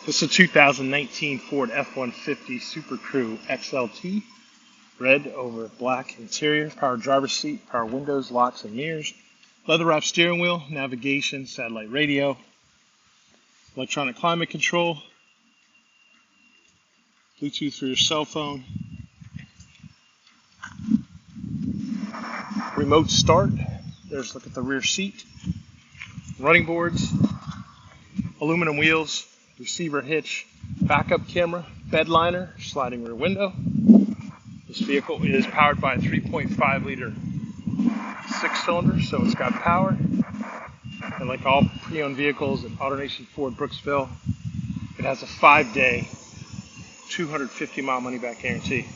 This is a 2019 Ford F-150 Super Crew XLT. Red over black interior, power driver's seat, power windows, locks and mirrors, leather wrapped steering wheel, navigation, satellite radio, electronic climate control, Bluetooth for your cell phone, remote start. There's a look at the rear seat, running boards, aluminum wheels, receiver hitch, backup camera, bed liner, sliding rear window. This vehicle is powered by a 3.5 liter six-cylinder, so it's got power. And like all pre-owned vehicles at AutoNation Ford Brooksville, it has a 5-day, 250-mile money-back guarantee.